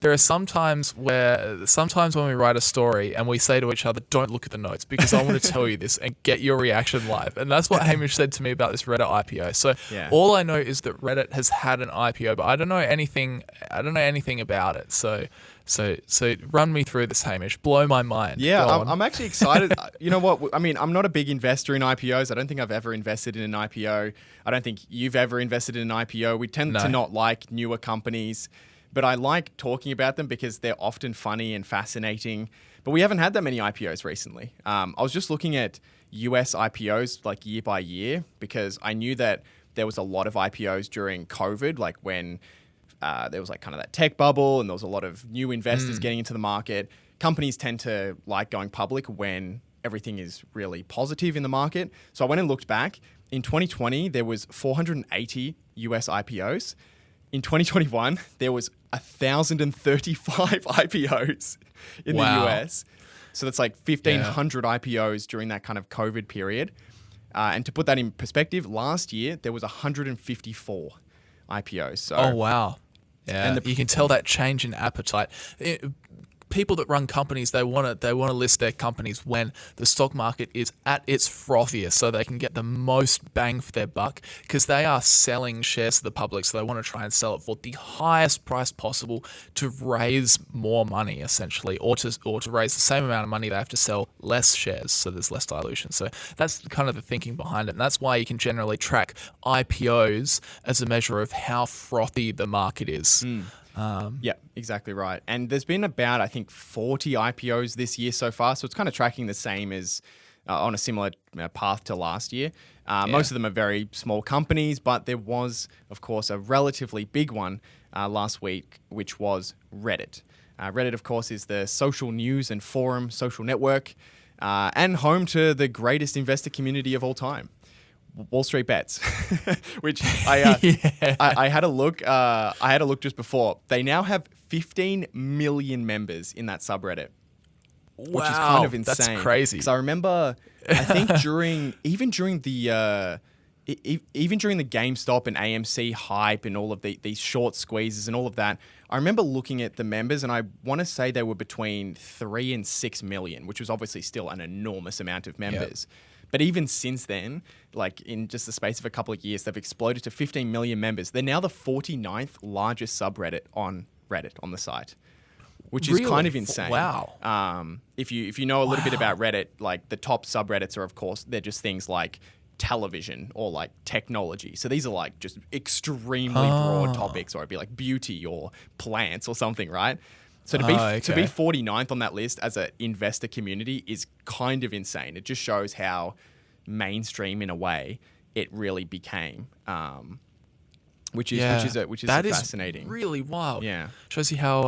there are sometimes when we write a story and we say to each other, don't look at the notes because I want to tell you this and get your reaction live. And that's what Hamish said to me about this Reddit IPO. So all I know is that Reddit has had an IPO, but I don't know anything about it. So run me through this, Hamish. Blow my mind. Yeah, I'm actually excited. You know what? I mean, I'm not a big investor in IPOs. I don't think I've ever invested in an IPO. I don't think you've ever invested in an IPO. We tend to not like newer companies. But I like talking about them because they're often funny and fascinating. But we haven't had that many IPOs recently. I was just looking at US IPOs like year by year because I knew that there was a lot of IPOs during COVID, like when there was like kind of that tech bubble and there was a lot of new investors getting into the market. Companies tend to like going public when everything is really positive in the market. So I went and looked back. In 2020, there was 480 US IPOs. In 2021, there was 1,035 IPOs in the US. So that's like 1,500 IPOs during that kind of COVID period. And to put that in perspective, last year, there was 154 IPOs. So, oh, wow. Yeah, and you can tell that change in appetite. People that run companies, they want to list their companies when the stock market is at its frothiest, so they can get the most bang for their buck because they are selling shares to the public. So they want to try and sell it for the highest price possible to raise more money, essentially, or to raise the same amount of money. They have to sell less shares, so there's less dilution. So that's kind of the thinking behind it, and that's why you can generally track IPOs as a measure of how frothy the market is. Yeah, exactly right. And there's been about, I think, 40 IPOs this year so far. So it's kind of tracking the same as on a similar path to last year. Most of them are very small companies, but there was, of course, a relatively big one last week, which was Reddit. Reddit, of course, is the social news and forum social network and home to the greatest investor community of all time. Wall Street Bets, which I had a look. I had a look just before. They now have 15 million members in that subreddit, which is kind of insane. That's crazy. Because I remember, I think during the GameStop and AMC hype and all of these short squeezes and all of that, I remember looking at the members and I want to say they were between 3 and 6 million, which was obviously still an enormous amount of members. Yep. But even since then, like in just the space of a couple of years, they've exploded to 15 million members. They're now the 49th largest subreddit on Reddit on the site, which is kind of insane. Wow. If you know a little bit about Reddit, like the top subreddits are, of course, they're just things like television or like technology. So these are like just extremely broad topics, or it'd be like beauty or plants or something, right? So to be 49th on that list as an investor community is kind of insane. It just shows how mainstream in a way it really became, which is fascinating. Really wild. Yeah, shows you how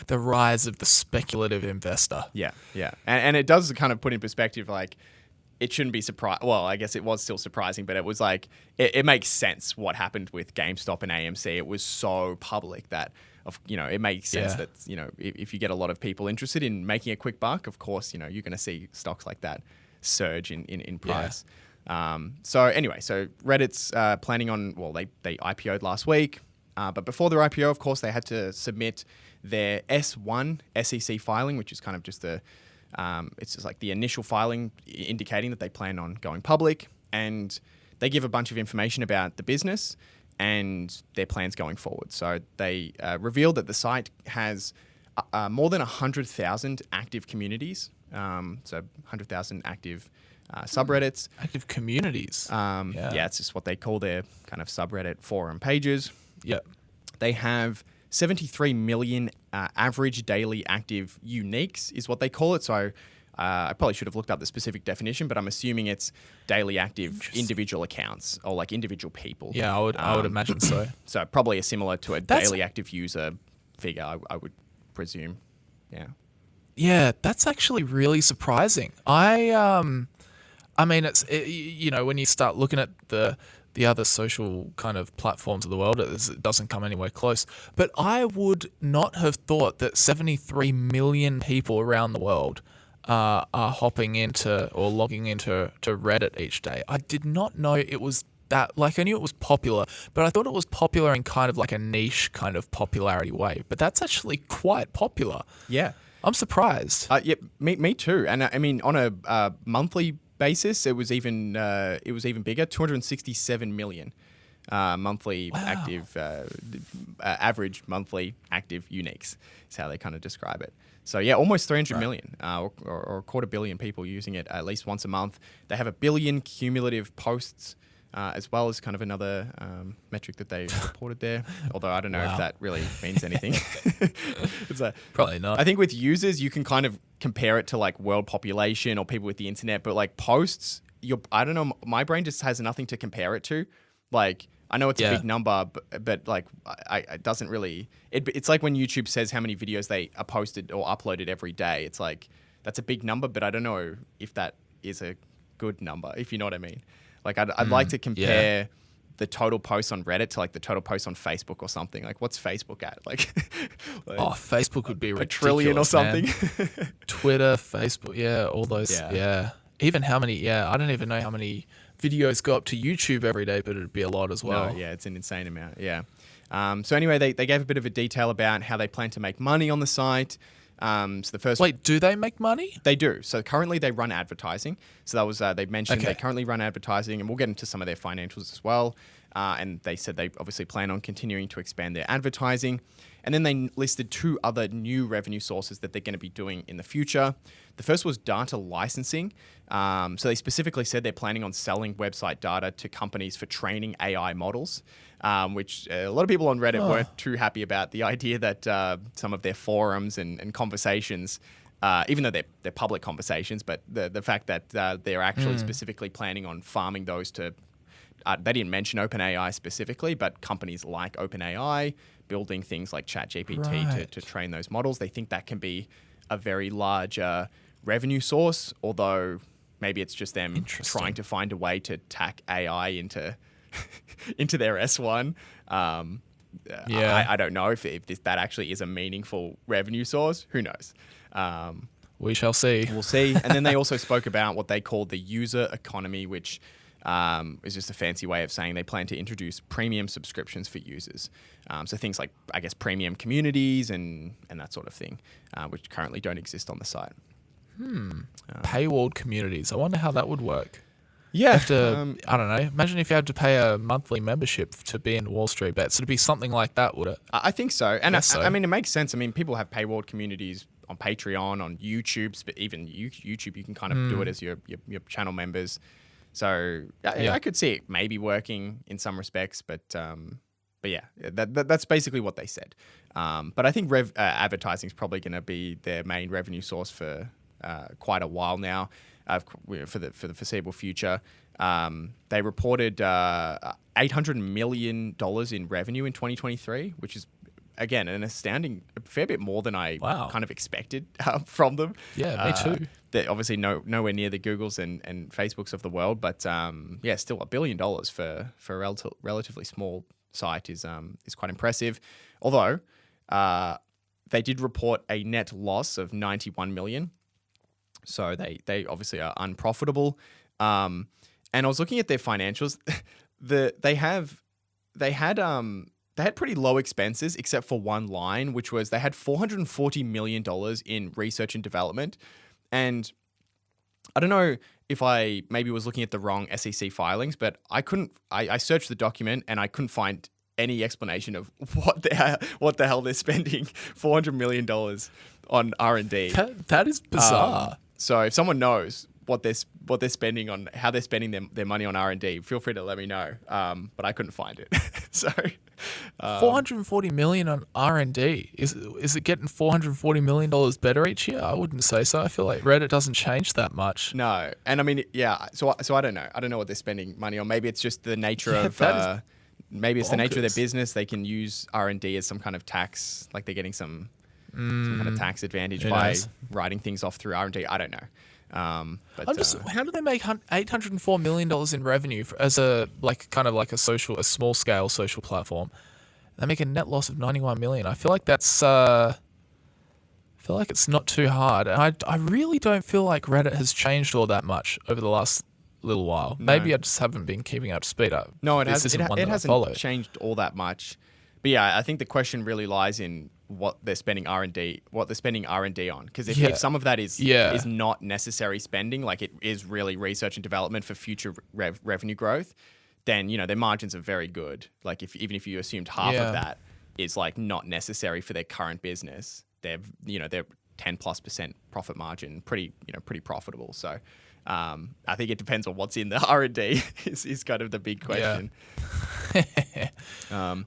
the rise of the speculative investor. Yeah, and it does kind of put in perspective like. It shouldn't be surprising. Well, I guess it was still surprising, but it was like, it makes sense what happened with GameStop and AMC. It was so public that, it makes sense that, if you get a lot of people interested in making a quick buck, of course, you're going to see stocks like that surge in price. Yeah. So Reddit's planning on, they IPO'd last week, but before their IPO, of course, they had to submit their S1 SEC filing, which is kind of just it's just like the initial filing indicating that they plan on going public, and they give a bunch of information about the business and their plans going forward. So they revealed that the site has more than 100,000 active communities, so 100,000 active subreddits. Active communities. Yeah, it's just what they call their kind of subreddit forum pages. Yep. They have 73 million average daily active uniques is what they call it. So I probably should have looked up the specific definition, but I'm assuming it's daily active individual accounts or like individual people. Yeah, I would imagine so. So probably similar to a daily active user figure, I would presume. Yeah. Yeah, that's actually really surprising. I mean, when you start looking at the other social kind of platforms of the world, it doesn't come anywhere close. But I would not have thought that 73 million people around the world are hopping into or logging into Reddit each day. I did not know it was that, like I knew it was popular, but I thought it was popular in kind of like a niche kind of popularity way. But that's actually quite popular. Yeah. I'm surprised. Yeah, me too. And I mean, on a monthly basis, it was even bigger, 267 million monthly active, average monthly active uniques is how they kind of describe it. So yeah, almost 300 million or a quarter billion people using it at least once a month. They have 1 billion cumulative posts, as well as kind of another metric that they reported there. Although I don't know if that really means anything. Probably not. I think with users, you can kind of compare it to like world population or people with the internet, but like posts, I don't know, my brain just has nothing to compare it to. Like, I know it's a big number, but like, it doesn't really. It's like when YouTube says how many videos they are posted or uploaded every day. It's like, that's a big number, but I don't know if that is a good number, if you know what I mean. Like, I'd like to compare the total posts on Reddit to like the total posts on Facebook or something. Like, what's Facebook at? Like Facebook would be a trillion or something. Twitter, Facebook, all those. Yeah. Even how many? I don't even know how many videos go up to YouTube every day, but it'd be a lot as well. No, it's an insane amount. Yeah. So anyway, they gave a bit of a detail about how they plan to make money on the site. So the first. Wait, do they make money? They do. So currently they run advertising. So that was they mentioned they currently run advertising, and we'll get into some of their financials as well. And they said they obviously plan on continuing to expand their advertising. And then they listed 2 other new revenue sources that they're going to be doing in the future. The first was data licensing. So they specifically said they're planning on selling website data to companies for training AI models, which a lot of people on Reddit weren't too happy about the idea that some of their forums and conversations, even though they're public conversations, but the fact that they're actually specifically planning on farming those to, they didn't mention OpenAI specifically, but companies like OpenAI building things like ChatGPT to train those models. They think that can be a very large revenue source, although maybe it's just them trying to find a way to tack AI into into their S1. I don't know if that actually is a meaningful revenue source. Who knows? We shall see. We'll see. And then they also spoke about what they called the user economy, which is just a fancy way of saying they plan to introduce premium subscriptions for users. So things like, I guess, premium communities and that sort of thing, which currently don't exist on the site. Paywalled communities. I wonder how that would work. Yeah. I don't know. Imagine if you had to pay a monthly membership to be in Wall Street Bets. It'd be something like that, would it? I think so. And I mean, it makes sense. I mean, people have paywalled communities on Patreon, on YouTube, but even YouTube, you can kind of do it as your channel members. So I could see it maybe working in some respects, but yeah, that's basically what they said. But I think advertising is probably going to be their main revenue source for quite a while now, for the foreseeable future. They reported $800 million in revenue in 2023, which is, again, an astounding, a fair bit more than I kind of expected from them. Yeah, me too. They're obviously nowhere near the Googles and Facebooks of the world, but still $1 billion for a relatively small site is quite impressive. Although they did report a net loss of 91 million, so they obviously are unprofitable. And I was looking at their financials. They had pretty low expenses except for one line, which was they had $440 million in research and development. And I don't know if I maybe was looking at the wrong SEC filings, but I searched the document and I couldn't find any explanation of what the hell they're spending $400 million on R&D. That is bizarre. So if someone knows what they're spending on, how they're spending their money on R&D, feel free to let me know. But I couldn't find it. So 440 million on R&D. Is it getting $440 million better each year? I wouldn't say so. I feel like Reddit doesn't change that much. No. And I mean, yeah. So I don't know. I don't know what they're spending money on. Maybe it's just the nature of maybe it's the nature of their business. They can use R&D as some kind of tax, like they're getting some kind of tax advantage by writing things off through R&D. I don't know. But how do they make $804 million in revenue as a small scale social platform? They make a net loss of 91 million. I feel like that's it's not too hard. And I really don't feel like Reddit has changed all that much over the last little while. Maybe I just haven't been keeping up to speed. No, it This hasn't. isn't one It that I hasn't follow. changed all that much. But yeah, I think the question really lies in what they're spending R&D on. Because if some of that is not necessary spending, like it is really research and development for future revenue growth, then their margins are very good. Like even if you assumed half of that is like not necessary for their current business, they're 10+% profit margin, pretty profitable. So I think it depends on what's in the R&D is kind of the big question.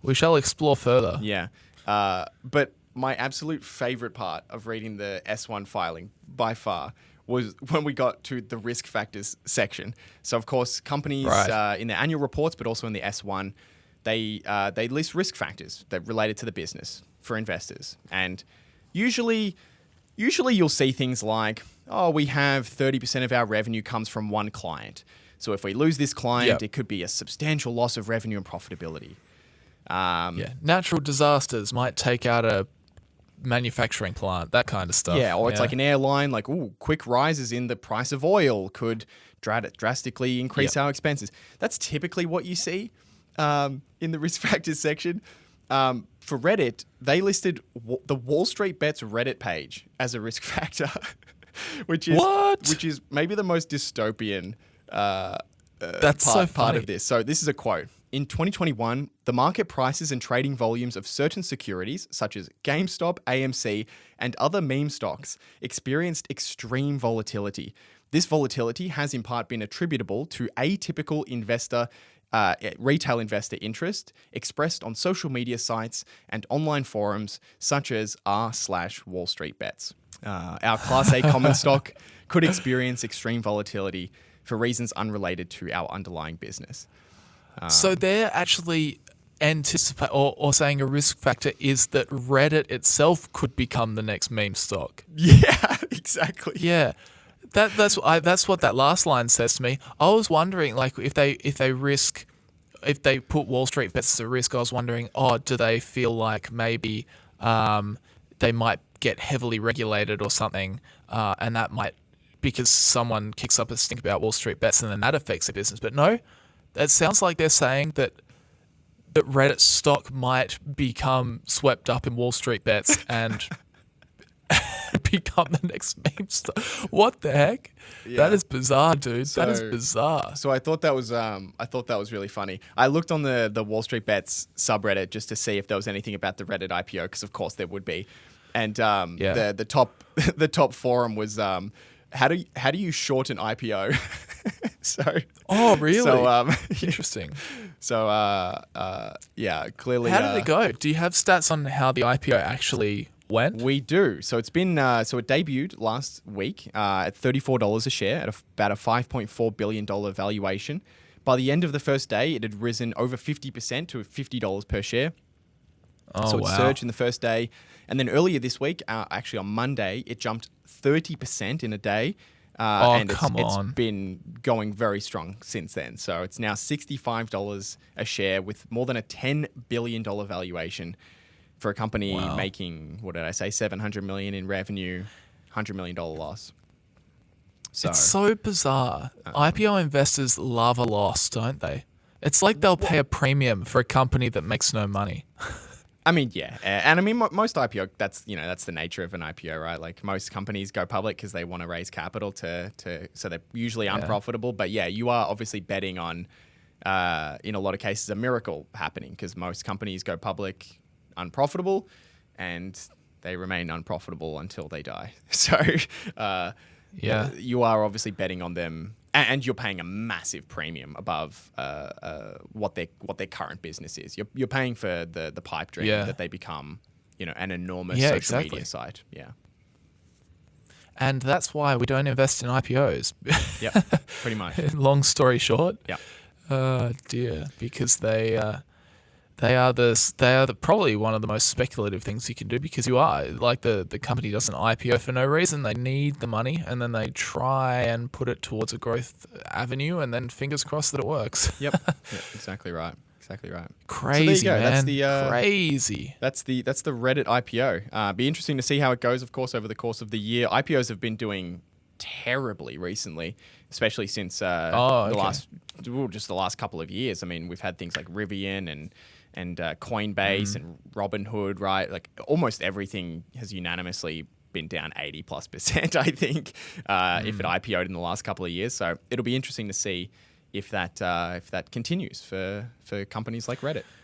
We shall explore further. Yeah. But my absolute favorite part of reading the S1 filing by far was when we got to the risk factors section. So, of course, companies in their annual reports, but also in the S1, they list risk factors that related to the business for investors. And usually you'll see things like, we have 30% of our revenue comes from one client. So if we lose this client, it could be a substantial loss of revenue and profitability. Natural disasters might take out a manufacturing plant, that kind of stuff. Yeah, or it's like an airline, like, quick rises in the price of oil could drastically increase our expenses. That's typically what you see in the risk factors section. For Reddit, they listed the Wall Street Bets Reddit page as a risk factor, which is maybe the most dystopian part of this. So this is a quote. In 2021, the market prices and trading volumes of certain securities, such as GameStop, AMC, and other meme stocks, experienced extreme volatility. This volatility has in part been attributable to atypical retail investor interest expressed on social media sites and online forums such as r/Wall Street Bets. Our Class A common stock could experience extreme volatility for reasons unrelated to our underlying business. So they're actually anticipate or saying a risk factor is that Reddit itself could become the next meme stock. Yeah, exactly. Yeah. That's what that last line says to me. I was wondering, like, if they put Wall Street Bets as a risk, I was wondering, do they feel like maybe they might get heavily regulated or something, and that might, because someone kicks up a stink about Wall Street Bets and then that affects their business. But no, it sounds like they're saying that Reddit stock might become swept up in Wall Street Bets and become the next meme stock. What the heck? Yeah. That is bizarre, dude. That is bizarre. So I thought that was really funny. I looked on the Wall Street Bets subreddit just to see if there was anything about the Reddit IPO, because of course there would be. And the top forum was how do you short an IPO? Really? So interesting. So clearly. How did it go? Do you have stats on how the IPO actually went? We do. So it's been it debuted last week at $34 a share at about a $5.4 billion valuation. By the end of the first day, it had risen over 50% to $50 per share. So it surged in the first day. And then earlier this week, actually on Monday, it jumped 30% in a day. And it's been going very strong since then. So it's now $65 a share with more than a $10 billion valuation for a company making, what did I say, $700 million in revenue, $100 million loss. So, it's so bizarre. IPO investors love a loss, don't they? It's like they'll pay a premium for a company that makes no money. I mean, yeah. And I mean, most IPO, that's the nature of an IPO, right? Like most companies go public because they want to raise capital so they're usually unprofitable. But yeah, you are obviously betting on, in a lot of cases, a miracle happening, because most companies go public unprofitable and they remain unprofitable until they die. So you are obviously betting on them. And you're paying a massive premium above what their current business is. You're paying for the pipe dream that they become, an enormous social media site. Yeah. And that's why we don't invest in IPOs. Yeah, pretty much. Long story short. Yeah. Oh dear, because they are probably one of the most speculative things you can do, because you are like the company doesn't IPO for no reason. They need the money and then they try and put it towards a growth avenue, and then fingers crossed that it works. Yep, exactly right. Crazy, so there you go. Man. Crazy. That's the Reddit IPO. Be interesting to see how it goes, of course, over the course of the year. IPOs have been doing terribly recently, especially since the last couple of years. I mean, we've had things like Rivian and Coinbase and Robinhood, right? Like almost everything has unanimously been down 80+%, I think, if it IPO'd in the last couple of years. So it'll be interesting to see if that continues for companies like Reddit.